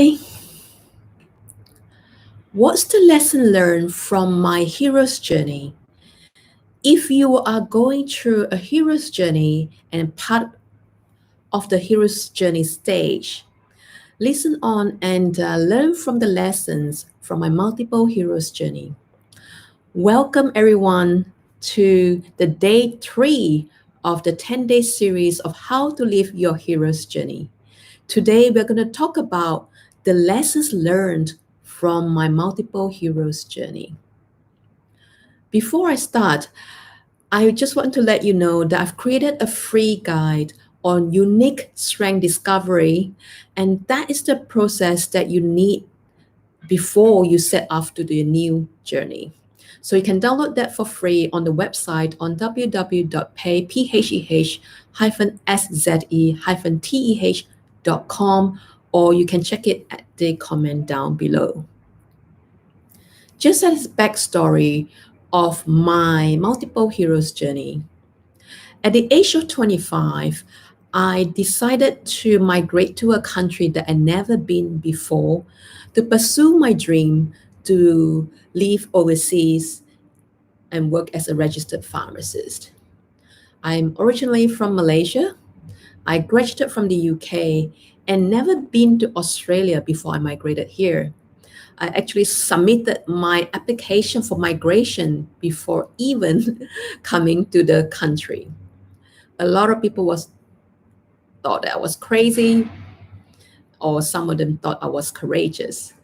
Hi, what's the lesson learned from my hero's journey? If you are going through a hero's journey and part of the hero's journey stage, listen on and learn from the lessons from my multiple heroes journey. Welcome everyone to the day 3 of the 10-day series of how to live your hero's journey. Today we're going to talk about the lessons learned from my multiple heroes journey. Before I start, I just want to let you know that I've created a free guide on unique strength discovery, and that is the process that you need before you set off to the new journey. So you can download that for free on the website on www.paypheh-sze-teh.com, or you can check it at the comment down below. Just as backstory of my multiple heroes journey. At the age of 25, I decided to migrate to a country that I'd never been before to pursue my dream to live overseas and work as a registered pharmacist. I'm originally from Malaysia. I graduated from the UK and never been to Australia before I migrated here. I actually submitted my application for migration before even coming to the country. A lot of people thought that I was crazy, or some of them thought I was courageous.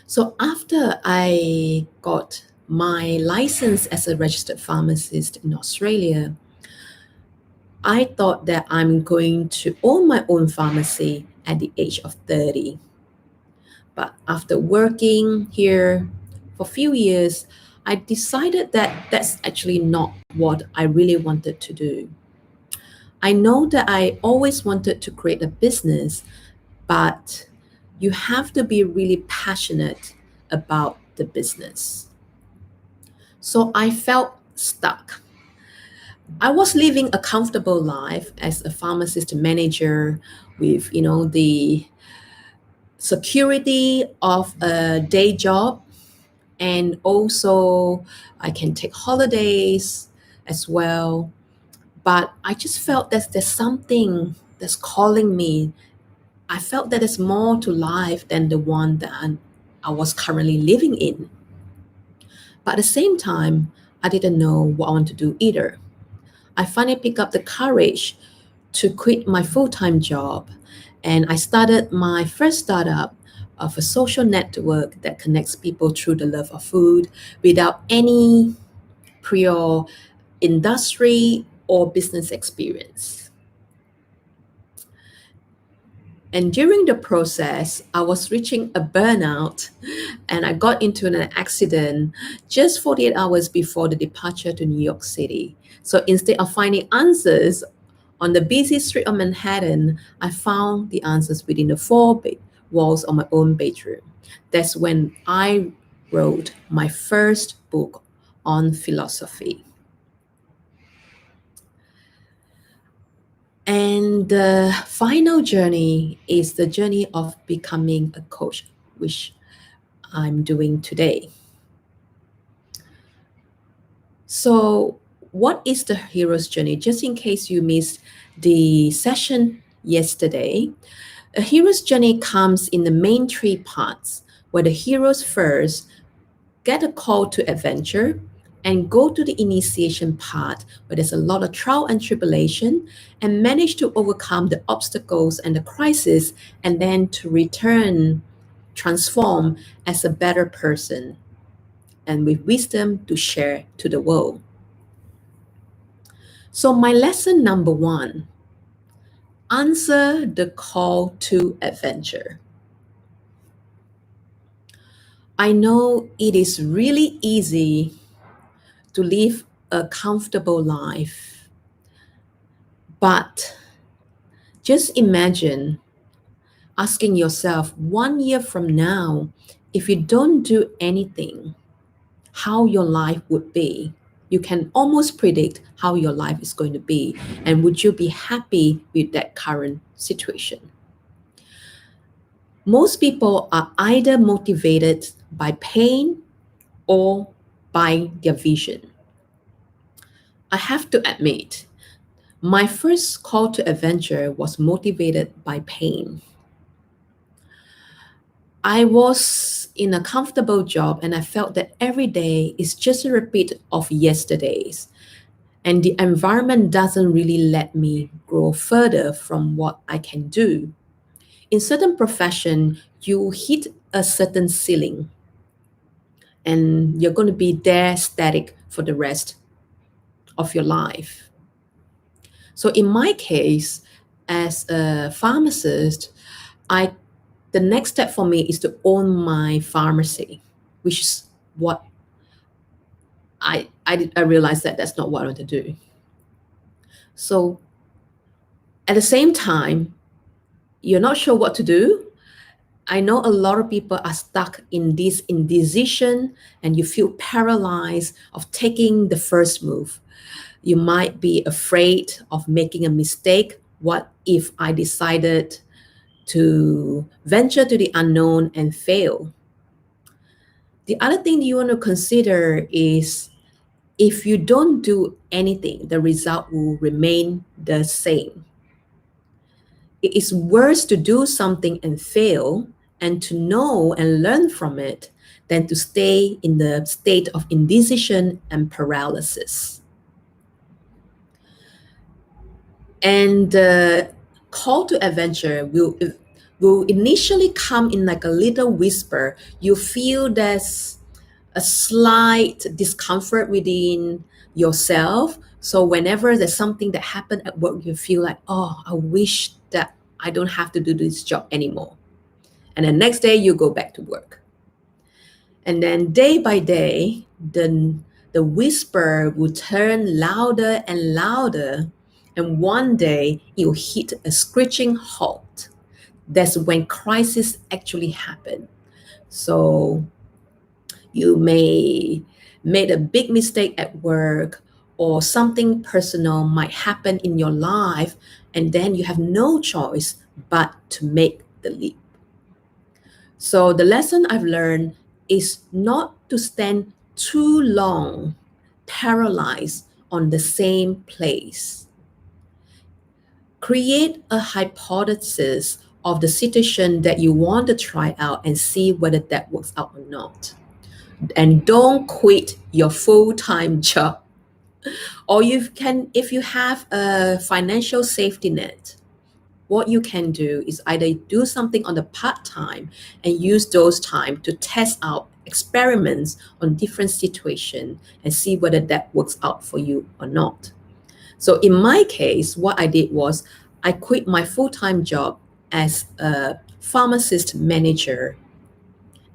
So after I got my license as a registered pharmacist in Australia, I thought that I'm going to own my own pharmacy at the age of 30. But after working here for a few years, I decided that that's actually not what I really wanted to do. I know that I always wanted to create a business, but you have to be really passionate about the business. So I felt stuck. I was living a comfortable life as a pharmacist manager with, the security of a day job, and also I can take holidays as well. But I just felt that there's something that's calling me. I felt that there's more to life than the one that I was currently living in. But at the same time, I didn't know what I want to do either. I finally picked up the courage to quit my full-time job, and I started my first startup of a social network that connects people through the love of food without any prior industry or business experience. And during the process, I was reaching a burnout and I got into an accident just 48 hours before the departure to New York City. So instead of finding answers on the busy street of Manhattan, I found the answers within the four walls of my own bedroom. That's when I wrote my first book on philosophy. And the final journey is the journey of becoming a coach, which I'm doing today. So, what is the hero's journey? Just in case you missed the session yesterday, a hero's journey comes in the main 3 parts, where the heroes first get a call to adventure and go to the initiation part where there's a lot of trial and tribulation, and manage to overcome the obstacles and the crisis, and then to return, transform as a better person and with wisdom to share to the world. So my lesson number 1, answer the call to adventure. I know it is really easy to live a comfortable life, but just imagine asking yourself 1 year from now, if you don't do anything, how your life would be. You can almost predict how your life is going to be, and would you be happy with that current situation? Most people are either motivated by pain or by their vision. I have to admit, my first call to adventure was motivated by pain. I was in a comfortable job and I felt that every day is just a repeat of yesterday's. And the environment doesn't really let me grow further from what I can do. In certain profession, you hit a certain ceiling and you're going to be there static for the rest of your life. So in my case, as a pharmacist, I the next step for me is to own my pharmacy, which is what I realized that that's not what I want to do. So at the same time, you're not sure what to do. I know a lot of people are stuck in this indecision and you feel paralyzed of taking the first move. You might be afraid of making a mistake. What if I decided to venture to the unknown and fail? The other thing you want to consider is if you don't do anything, the result will remain the same. It is worse to do something and fail and to know and learn from it than to stay in the state of indecision and paralysis. And the call to adventure will initially come in like a little whisper. You feel there's a slight discomfort within yourself. So whenever there's something that happened at work, you feel like, oh, I wish that I don't have to do this job anymore. And the next day you go back to work. And then day by day, the whisper will turn louder and louder. And one day it will hit a screeching halt. That's when crisis actually happen. So you may made a big mistake at work or something personal might happen in your life and then you have no choice but to make the leap. So the lesson I've learned is not to stand too long paralyzed on the same place. Create a hypothesis of the situation that you want to try out and see whether that works out or not. And don't quit your full-time job. Or you can, if you have a financial safety net, what you can do is either do something on the part-time and use those time to test out experiments on different situations and see whether that works out for you or not. So in my case, what I did was I quit my full-time job as a pharmacist manager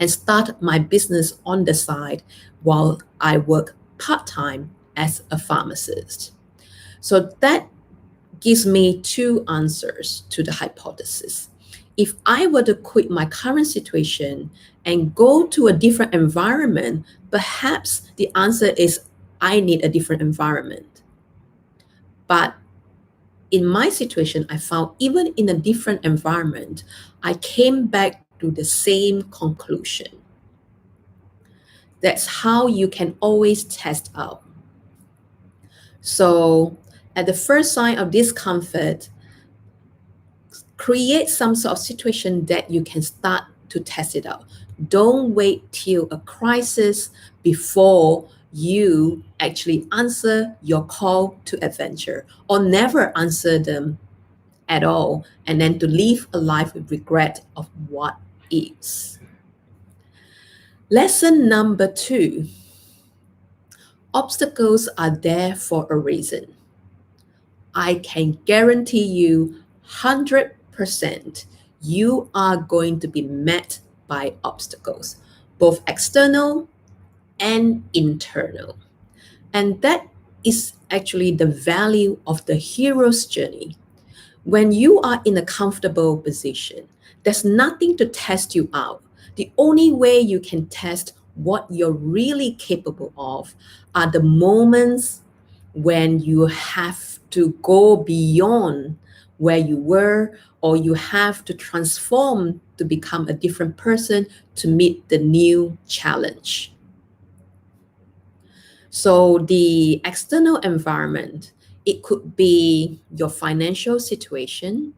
and start my business on the side while I work part-time as a pharmacist. So that gives me two answers to the hypothesis. If I were to quit my current situation and go to a different environment, perhaps the answer is I need a different environment. But in my situation, I found even in a different environment, I came back to the same conclusion. That's how you can always test out. So, at the first sign of discomfort, create some sort of situation that you can start to test it out. Don't wait till a crisis before you actually answer your call to adventure or never answer them at all and then to live a life with regret of what is. Lesson number 2. Obstacles are there for a reason. I can guarantee you 100% you are going to be met by obstacles, both external and internal. And that is actually the value of the hero's journey. When you are in a comfortable position, there's nothing to test you out. The only way you can test what you're really capable of are the moments when you have to go beyond where you were, or you have to transform to become a different person to meet the new challenge. So the external environment, it could be your financial situation,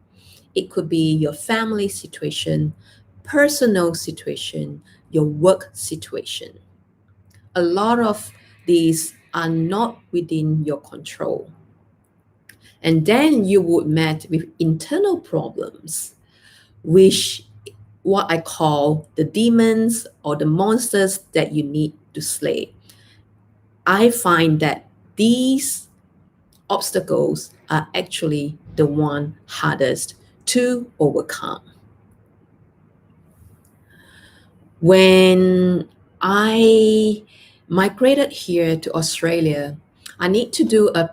it could be your family situation, personal situation, your work situation. A lot of these are not within your control. And then you would meet with internal problems, which what I call the demons or the monsters that you need to slay. I find that these obstacles are actually the one hardest to overcome. When I migrated here to Australia, I need to do a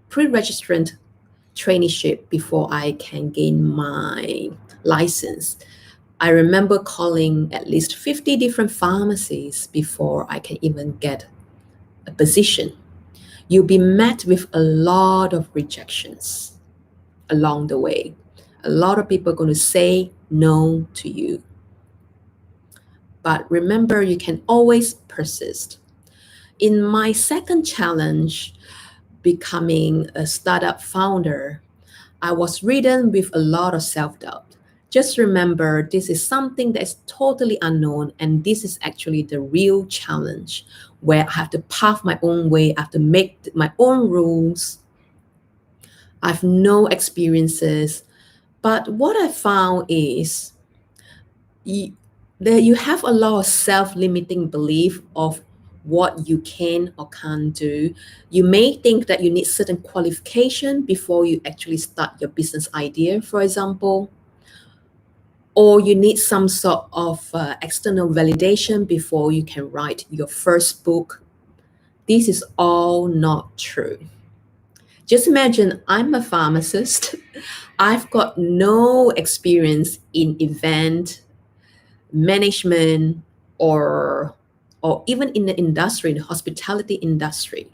pre-registrant traineeship before I can gain my license. I remember calling at least 50 different pharmacies before I can even get a position. You'll be met with a lot of rejections along the way. A lot of people are going to say no to you. But remember, you can always persist. In my second challenge, becoming a startup founder, I was ridden with a lot of self doubt. Just remember, this is something that is totally unknown, and this is actually the real challenge where I have to path my own way, I have to make my own rules. I have no experiences. But what I found is you, that you have a lot of self-limiting belief of what you can or can't do. You may think that you need certain qualification before you actually start your business idea, for example, or you need some sort of external validation before you can write your first book. This is all not true. Just imagine I'm a pharmacist. I've got no experience in event management or even in the industry, in the hospitality industry.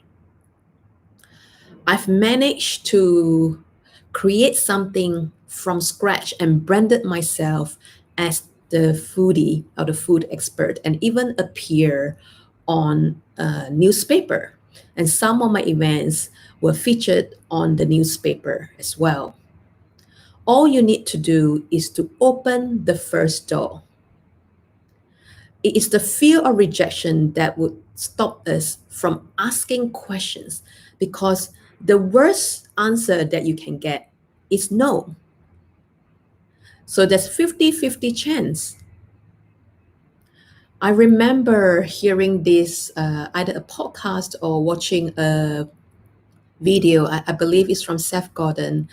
I've managed to create something from scratch and branded myself as the foodie or the food expert and even appear on a newspaper. And some of my events were featured on the newspaper as well. All you need to do is to open the first door. It is the fear of rejection that would stop us from asking questions because the worst answer that you can get is no. So there's 50-50 chance. I remember hearing this either a podcast or watching a video. I believe it's from Seth Godin.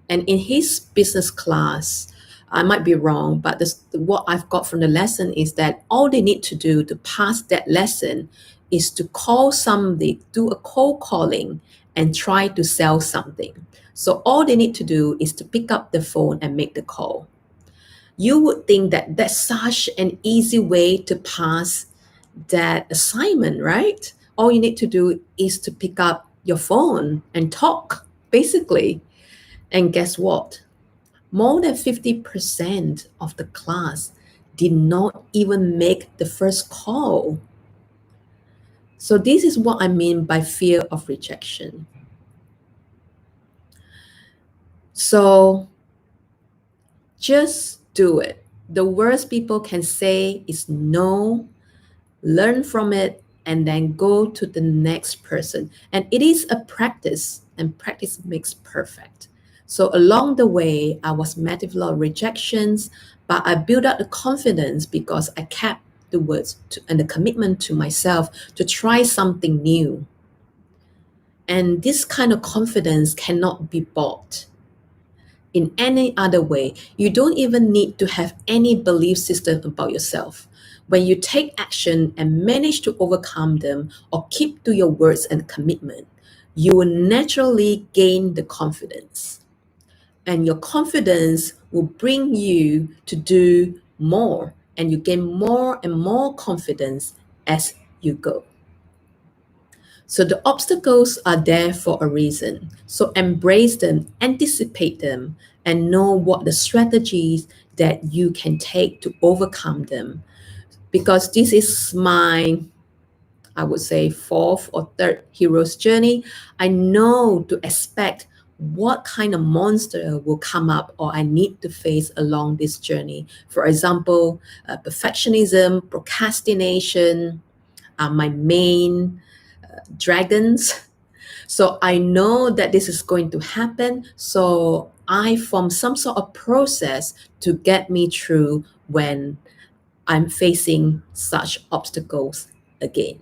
And in his business class, I might be wrong, but what I've got from the lesson is that all they need to do to pass that lesson is to call somebody, do a cold calling, and try to sell something. So all they need to do is to pick up the phone and make the call. You would think that that's such an easy way to pass that assignment, right? All you need to do is to pick up your phone and talk, basically. And guess what? More than 50% of the class did not even make the first call. So, this is what I mean by fear of rejection. So, just do it. The worst people can say is no, learn from it, and then go to the next person. And it is a practice, and practice makes perfect. So along the way, I was met with a lot of rejections, but I built up the confidence because I kept the words and the commitment to myself to try something new. And this kind of confidence cannot be bought in any other way. You don't even need to have any belief system about yourself. When you take action and manage to overcome them or keep to your words and commitment, you will naturally gain the confidence. And your confidence will bring you to do more, and you gain more and more confidence as you go. So the obstacles are there for a reason. So embrace them, anticipate them, and know what the strategies that you can take to overcome them. Because this is my, I would say, fourth or third hero's journey. I know to expect what kind of monster will come up or I need to face along this journey. For example, perfectionism, procrastination are my main dragons. So I know that this is going to happen. So I form some sort of process to get me through when I'm facing such obstacles again.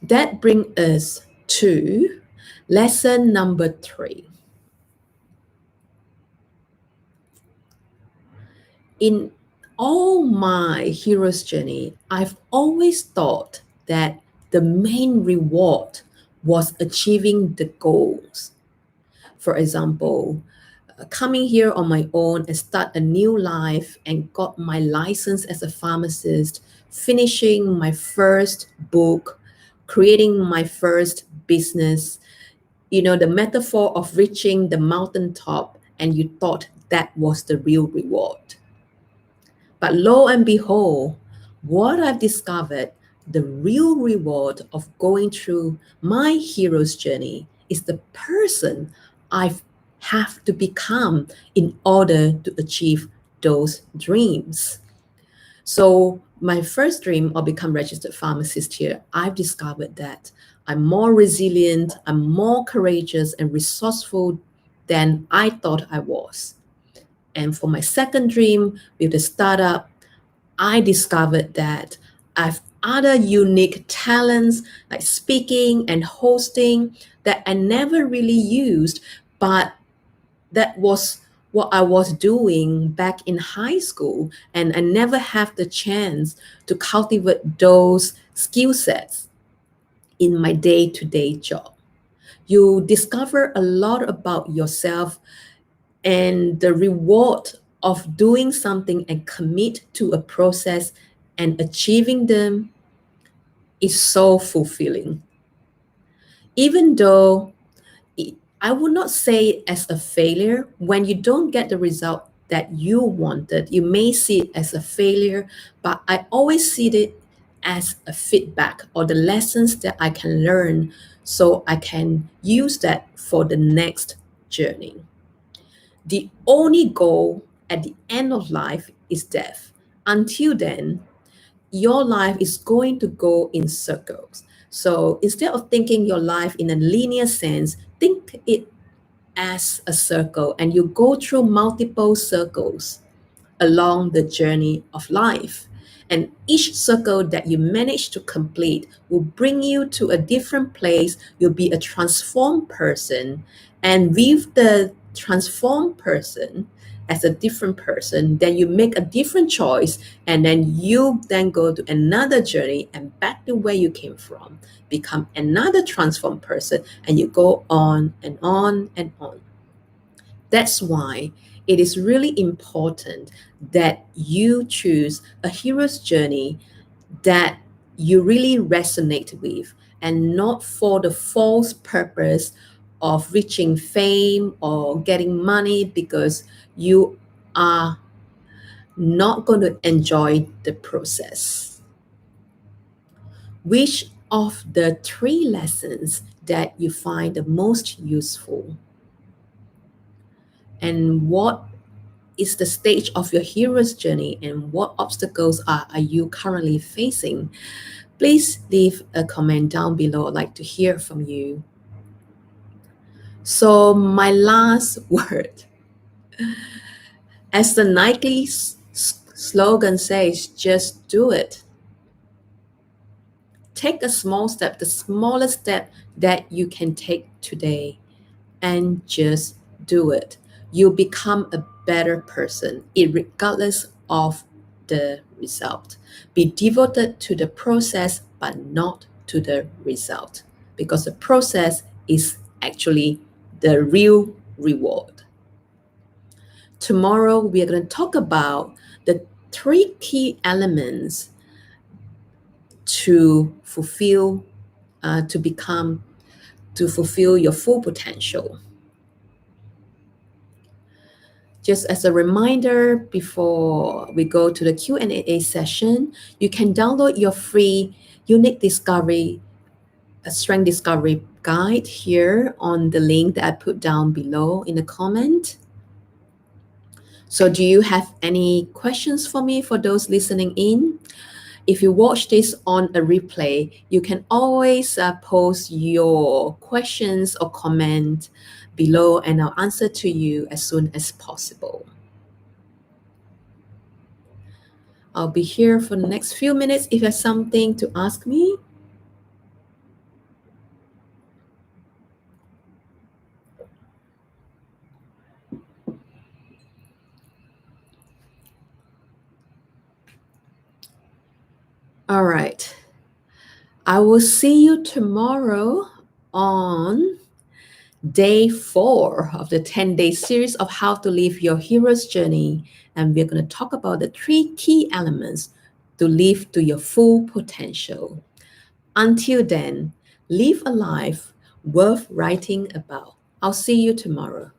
That brings us to lesson number 3. In all my hero's journey, I've always thought that the main reward was achieving the goals. For example, coming here on my own and start a new life and got my license as a pharmacist, finishing my first book, creating my first business, the metaphor of reaching the mountaintop and you thought that was the real reward. But lo and behold, what I've discovered, the real reward of going through my hero's journey is the person I have to become in order to achieve those dreams. So my first dream of become registered pharmacist here, I've discovered that I'm more resilient, I'm more courageous and resourceful than I thought I was. And for my second dream with the startup, I discovered that I've other unique talents like speaking and hosting that I never really used, but that was what I was doing back in high school, and I never have the chance to cultivate those skill sets in my day-to-day job. You discover a lot about yourself and the reward of doing something and commit to a process and achieving them is so fulfilling. Even though I would not say it as a failure. When you don't get the result that you wanted, you may see it as a failure, but I always see it as a feedback or the lessons that I can learn so I can use that for the next journey. The only goal at the end of life is death. Until then, your life is going to go in circles. So instead of thinking your life in a linear sense, think it as a circle and you go through multiple circles along the journey of life. And each circle that you manage to complete will bring you to a different place. You'll be a transformed person. And with the transformed person, as a different person, then you make a different choice. And then you then go to another journey and back to where you came from, become another transformed person. And you go on and on and on. That's why it is really important that you choose a hero's journey that you really resonate with and not for the false purpose of reaching fame or getting money because you are not going to enjoy the process. Which of the 3 lessons that you find the most useful? And what is the stage of your hero's journey and what obstacles are you currently facing? Please leave a comment down below. I'd like to hear from you. So, my last word, as the Nike slogan says, just do it. Take a small step, the smallest step that you can take today, and just do it. You become a better person, regardless of the result. Be devoted to the process, but not to the result, because the process is actually the real reward. Tomorrow, we are going to talk about the 3 key elements to fulfill to fulfill your full potential. Just as a reminder, before we go to the Q&A session, you can download your free unique discovery, strength discovery guide here on the link that I put down below in the comment. So do you have any questions for me for those listening in? If you watch this on a replay, you can always post your questions or comment below and I'll answer to you as soon as possible. I'll be here for the next few minutes if you have something to ask me. All right. I will see you tomorrow on day 4 of the 10-day series of how to live your hero's journey. And we're going to talk about the 3 key elements to live to your full potential. Until then, live a life worth writing about. I'll see you tomorrow.